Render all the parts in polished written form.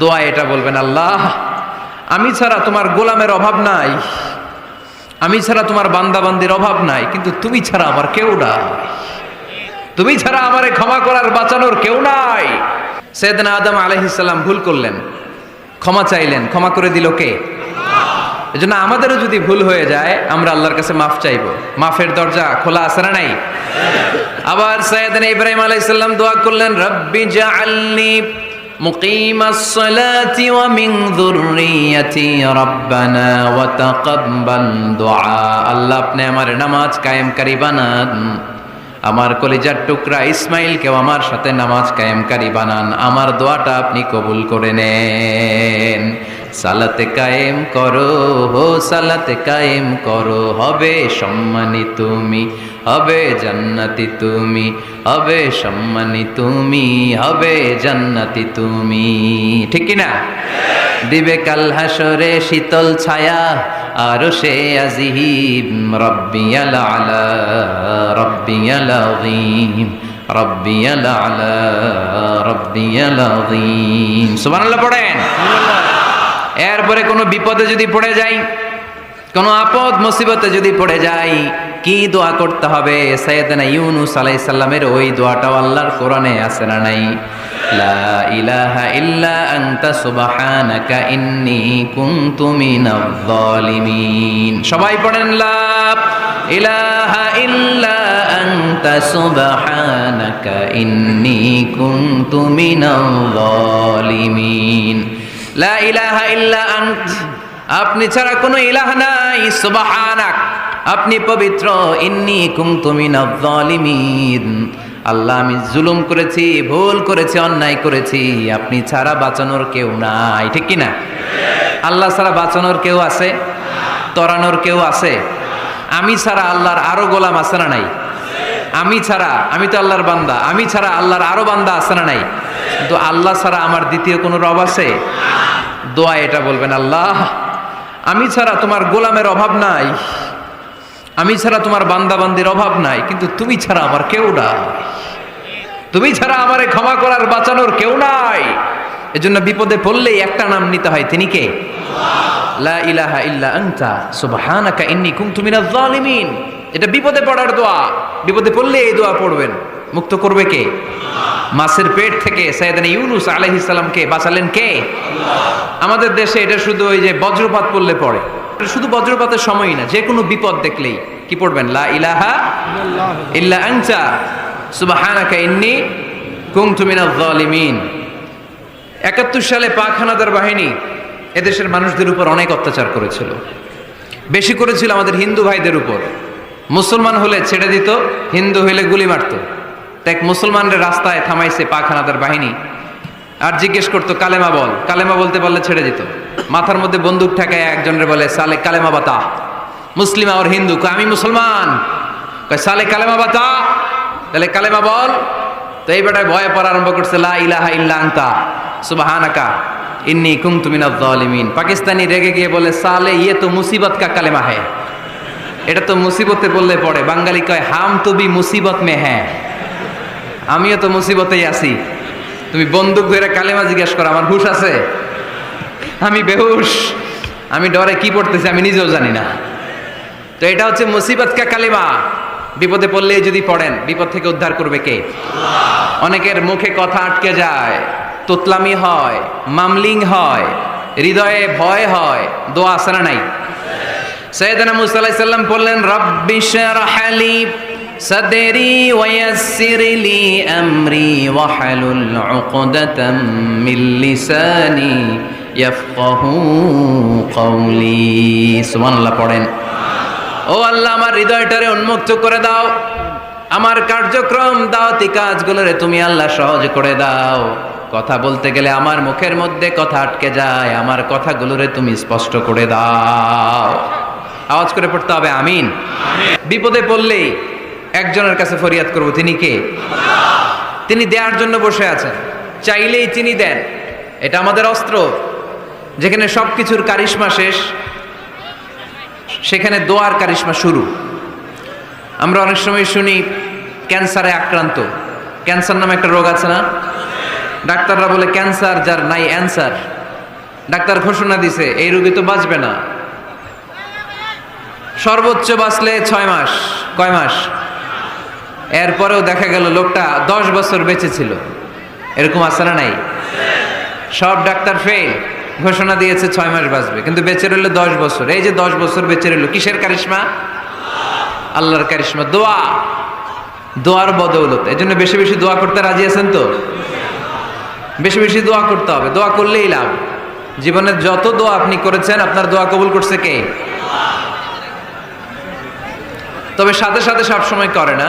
দোয়া এটা বলবেন, আল্লাহ আমি ছাড়া তোমার গোলামের অভাব নাই, আমি ছাড়া তোমার বান্দাবান্দির অভাব নাই, কিন্তু তুমি ছাড়া আমার কেউ নাই, তুমি ছাড়া আমারে ক্ষমা করার বাঁচানোর কেউ নাই। সাইয়েদনা আদম আলাইহিস সালাম ভুল করলেন, ক্ষমা চাইলেন, ক্ষমা করে দিল কে? এজন্য আমাদেরও যদি ভুল হয়ে যায় আমরা আল্লাহর কাছে মাফ চাইবো, মাফের দরজা খোলা আছে না নাই? আবার সাইয়েদনা ইব্রাহিম আলাইহিস সালাম দোয়া করলেন, রব্বি জাআলনি মুকিমাস সালাতি ওয়া মিন যুররিয়াতি রব্বানা ওয়া তাকাব্বাল দুআ। আল্লাহ আপনি আমার নামাজ কায়েমকারী বানান, আমার কলিজার টুকরা ইসমাইলকেও আমার সাথে নামাজ কায়েমকারী বানান, আমার দোয়াটা আপনি কবুল করে নেন। সালাতে কায়েম করো, হো সালাতে কায়েম করো, হবে সম্মানী তুমি, হবে জান্নাতি তুমি, হবে সম্মানী তুমি, হবে জান্নাতি তুমি। ঠিক কি না? দিবে কাল হাসরে শীতল ছায়া আরশে আজিম, রব্বিয়াল আলা রব্বিয়াল আযীম, রব্বিয়াল আলা রব্বিয়াল আযীম। সুবহানাল্লাহ পড়েন। এরপরে কোনো বিপদে যদি পড়ে যাই, কোনো আপদ মুসিবতে যদি পড়ে যাই, কি দোয়া করতে হবে? সাইয়েদনা ইউনূস আলাইহিস সালামের ওই দোয়াটাও আল্লাহর কোরআনে আছে না নাই? লা ইলাহা ইল্লা আনতা সুবহানাকা ইন্নী কুনতু মিনাজ জালিমিন। সবাই পড়েন, লা ইলাহা ইল্লা আনতা সুবহানাকা ইন্নী কুনতু মিনাজ জালিমিন। লা ইলাহা ইল্লা আন্ত, আপনি ছাড়া কোনো ইলাহ নাই, সুবহানাক আপনি পবিত্র, ইন্নী কুনতু মিনাজ জালিমিন আল্লাহ আমি জুলুম করেছি, ভুল করেছি, অন্যায় করেছি, আপনি ছাড়া বাঁচানোর কেউ নাই। ঠিক কি না? আল্লাহ ছাড়া বাঁচানোর কেউ আছে? তরানোর কেউ আছে? আমি ছাড়া আল্লাহর আরো গোলাম আছে না নাই? আমি ছাড়া, আমি তো আল্লাহর বান্দা, আমি ছাড়া আল্লাহর আরো বান্দা আছে না নাই? কিন্তু আল্লাহ ছাড়া আমার দ্বিতীয় কোনো রব আছে? দোয়া এটা বলবেন, আল্লাহ আমি ছাড়া তোমার গোলামের অভাব নাই, আমি ছাড়া তোমার বান্দাবান্দির অভাব নাই, কিন্তু তুমি ছাড়া আমার কেউ নাই, তুমি ছাড়া আমারে ক্ষমা করার বাঁচানোর কেউ নাই। এজন্য বিপদে পড়লেই একটা নাম নিতে হয়, তিনি কে? লা ইলাহা ইল্লা আনতা সুবহানাকা ইন্নী কুনতু মিনাজ জালিমিন। এটা বিপদে পড়ার দোয়া, বিপদে পড়লে এই দোয়া পড়বেন। মুক্ত করবে কে? মাছের পেট থেকে সাইয়েদনা ইউনূস আলাইহিস সালামকে বাঁচালেন কে? আমাদের দেশে এটা শুধু ওই যে বজ্রপাত পড়লে পড়ে, শুধু বজ্রপাতের সময় না, যে কোনো বিপদ দেখলেই কি পড়বেন? লা ইলাহা ইল্লা আনতা সুবহানাকা ইন্নী কুনতু মিনাজ জালিমিন। ৭১ সালে পাক হানাদার বাহিনী এদেশের মানুষদের উপর অনেক অত্যাচার করেছিল, বেশি করেছিল আমাদের হিন্দু ভাইদের উপর। মুসলমান হলে ছেড়ে দিত, হিন্দু হইলে গুলি মারত। এক মুসলমানদের রাস্তায় থামাইছে পাক হানাদার বাহিনী, আর জিজ্ঞেস করতো কালেমা বল, কালেমা বলতে বললে ছেড়ে দিত। মাথার মধ্যে বন্দুক ঠেকায় একজনের বলে সালে কালেমা বাতা, মুসলিম আর হিন্দু, আমি মুসলমান, কয় সালে কালেমা বাতা, তাহলে কালেমা বল। তো এই বেটায় ভয়ে পড়া আরম্ভ করছে, লা ইলাহা ইল্লা আনতা সুবহানাকা ইন্নী কুনতু মিনাজ জালিমিন। পাকিস্তানি রেগে গিয়ে বলে, সালে ইয়ে তো মুসিবত কা কালেমা হ্যায়, এটা তো মুসিবতে বললে পড়ে। বাঙালি কয়, হাম তো ভি মুসিবত মে হ্যাঁ, আমিও তো মুসিবতেই আছি, তুমি বন্দুক ধরে কালেমা জিজ্ঞেস করো, আমার হুশ আছে? আমি বেহুশ, আমি ডরে কি পড়তেছি আমি নিজেও জানি না। তো এটা হচ্ছে মুসিবত কা কালেমা। বিপদে পড়লে যদি পড়েন, বিপদ থেকে উদ্ধার করবে কে? অনেকের মুখে কথা আটকে যায়, তোতলামি হয়, মামলিং হয়, হৃদয়ে ভয় হয়, দোয়া আছে না নাই? সাইয়েদনা মুসা আলাইহিস সালাম বললেন, রব্বি শরহ লি সাদরি ওয়ায়াসসির লি আমরি ওয়াহলুল উকদাতাম মিন লিসানি ইয়াফকাহু কওলি। সুবহানাল্লাহ পড়েন। ও আল্লাহ, আমার হৃদয়টারে উন্মুক্ত করে দাও, আমার কার্যক্রম দাওয়াতি কাজগুলোরে তুমি আল্লাহ সহজ করে দাও। কথা বলতে গেলে আমার মুখের মধ্যে কথা আটকে যায়, আমার কথাগুলোরে তুমি স্পষ্ট করে দাও। আওয়াজ করে পড়তে হবে আমিন। বিপদে পড়লেই একজনের কাছে ফরিয়াদ করব, তিনি কে? তিনি দেওয়ার জন্য বসে আছেন, চাইলেই তিনি দেন। এটা আমাদের অস্ত্র। যেখানে সবকিছুর কারিশমা শেষ, সেখানে দোয়ার কারিশমা শুরু। আমরা অনেক সময় শুনি ক্যান্সারে আক্রান্ত, ক্যান্সার নামে একটা রোগ আছে না? ডাক্তাররা বলে ক্যান্সার, যার নাই অ্যান্সার। ডাক্তার ঘোষণা দিছে এই রোগী তো বাঁচবে না, সর্বোচ্চ বাঁচলে 6 মাস। কয় মাস? এরপরেও দেখা গেল লোকটা 10 বছর বেঁচে ছিল। এরকম আছে না নাই? সব ডাক্তার ফেল, ঘোষণা দিয়েছে 6 মাস বাঁচবে, কিন্তু বেঁচে রইল 10 বছর। এই যে 10 বছর বেঁচে রইল, কিসের কারিশমা? আল্লাহর কারিশমা। দোয়ার বদৌলতে। এই জন্য বেশি বেশি দোয়া করতে রাজি আছেন তো? বেশি বেশি দোয়া করতে হবে, দোয়া করলেই লাভ। জীবনের যত দোয়া আপনি করেছেন, আপনার দোয়া কবুল করছে কে? তবে সাথে সাথে সবসময় করে না।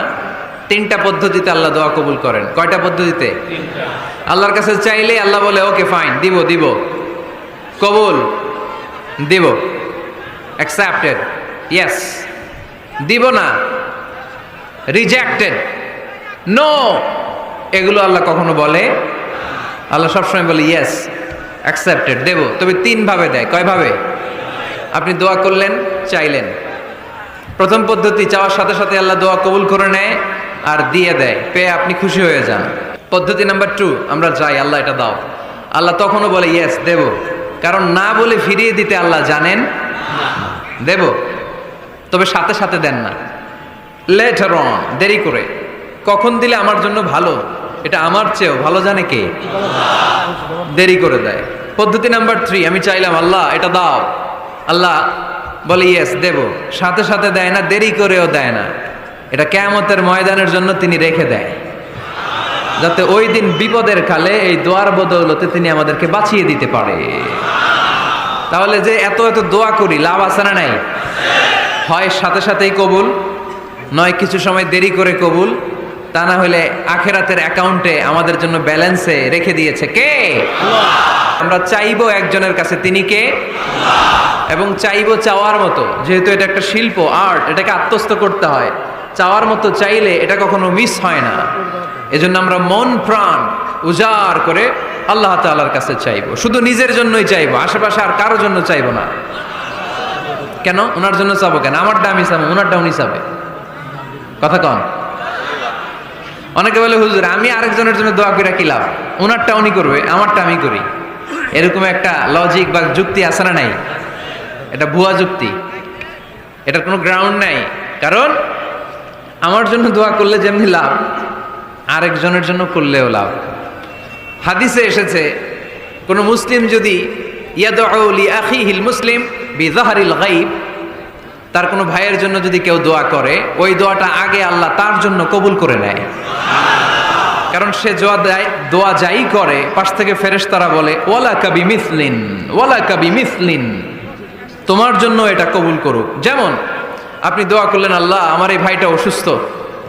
3টা পদ্ধতিতে আল্লাহ দোয়া কবুল করেন। কয়টা পদ্ধতিতে? আল্লাহর কাছে চাইলে আল্লাহ বলে ওকে ফাইন, দিব কবুল, দিব, অ্যাকসেপ্টেড, ইয়েস। দিব না, রিজেক্টেড, নো, এগুলো আল্লাহ কখনো বলে? আল্লাহ সবসময় বলে ইয়েস, অ্যাকসেপ্টেড, দেব। তবে 3 ভাবে দেয়। কয় ভাবে? আপনি দোয়া করলেন, চাইলেন। প্রথম পদ্ধতি, চাওয়ার সাথে সাথে আল্লাহ দোয়া কবুল করে নেয় আর দিয়ে দেয়, পেয়ে আপনি খুশি হয়ে যান। পদ্ধতি নাম্বার 2, আমরা চাই আল্লাহ এটা দাও, আল্লাহ তখনও বলে ইয়েস, দেব। কারণ না বলে ফিরিয়ে দিতে আল্লাহ জানেন দেব, তবে সাথে সাথে দেন না, লেটার অন, দেরি করে। কখন দিলে আমার জন্য ভালো, এটা আমার চেয়েও ভালো জানে কে? দেরি করে দেয়। পদ্ধতি নাম্বার 3, আমি চাইলাম আল্লাহ এটা দাও, আল্লাহ বলে ইয়েস, দেব, সাথে সাথে দেয় না, দেরি করেও দেয় না। এটা কিয়ামতের ময়দানের জন্য তিনি রেখে দেয়, যাতে ওই দিন বিপদের কালে এই দোয়ার বদৌলতে তিনি আমাদেরকে বাঁচিয়ে দিতে পারে। তাহলে যে এত এত দোয়া করি, লাভ আছে না নাই? হয় সাথে সাথেই কবুল, নয় কিছু সময় দেরি করে কবুল। তা না হলে আখেরাতের অ্যাকাউন্টে আমাদের জন্য ব্যালেন্সে রেখে দিয়েছে কে? আমরা চাইবো একজনের কাছে, তিনি কে? এবং চাইবো চাওয়ার মতো। যেহেতু এটা একটা শিল্প, আর্ট, এটাকে আত্মস্থ করতে হয়। চাওয়ার মতো চাইলে এটা কখনো মিস হয় না। এজন্য আমরা মন প্রাণ উজাড় করে আল্লাহ তাআলার কাছে চাইবো, শুধু নিজের জন্যই চাইবো, আশেপাশে আর কারোর জন্য চাইবো না। কেন? ওনার জন্য চাবো কেন? আমারটা আমি চাবো, ওনারটা উনি চাবে। কথা কন। অনেকে বলে হুজুর আমি আরেকজনের জন্য দোয়া করে কি লাভ? ওনারটা উনি করবে, আমারটা আমি করি। এরকম একটা লজিক বা যুক্তি আছে না নাই? এটা ভুয়া যুক্তি, এটার কোনো গ্রাউন্ড নাই। কারণ আমার জন্য দোয়া করলে যেমনি লাভ, আরেকজনের জন্য করলেও লাভ। হাদিসে এসেছে, কোন মুসলিম যদি ইয়াদউ লিআখিহিল মুসলিম বিযাহরিল গায়ব, তার কোনো ভাইয়ের জন্য যদি কেউ দোয়া করে, ওই দোয়াটা আগে আল্লাহ তার জন্য কবুল করে নেয়। কারণ সে দোয়া যাই করে, পাশ থেকে ফেরেশতারা বলে ওয়ালাকা বিমিসলিন, ওয়ালাকা বিমিসলিন, তোমার জন্য এটা কবুল করুক। যেমন আপনি দোয়া করলেন আল্লাহ আমার এই ভাইটা অসুস্থ,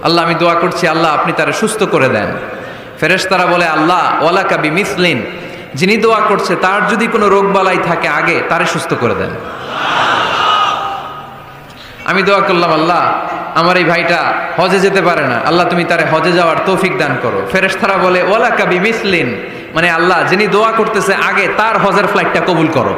আল্লাহ আমি দোয়া করছি আল্লাহ আপনি তারে সুস্থ করে দেন। ফেরেশতারা বলে আল্লাহ ওয়ালাকা বিমিসলিন, যিনি দোয়া করছে তার যদি কোনো রোগ বালাই থাকে আগে তারে সুস্থ করে দেন। আমি দোয়া করলাম আল্লাহ আমার এই ভাইটা হজে যেতে পারে না, আল্লাহ তুমি তারে হজে যাওয়ার তৌফিক দান করো। ফেরেশতারা বলে ওয়ালাকা বিমিসলিন, মানে আল্লাহ যিনি দোয়া করতেছে আগে তার হজের ফ্লাইটটা কবুল করো।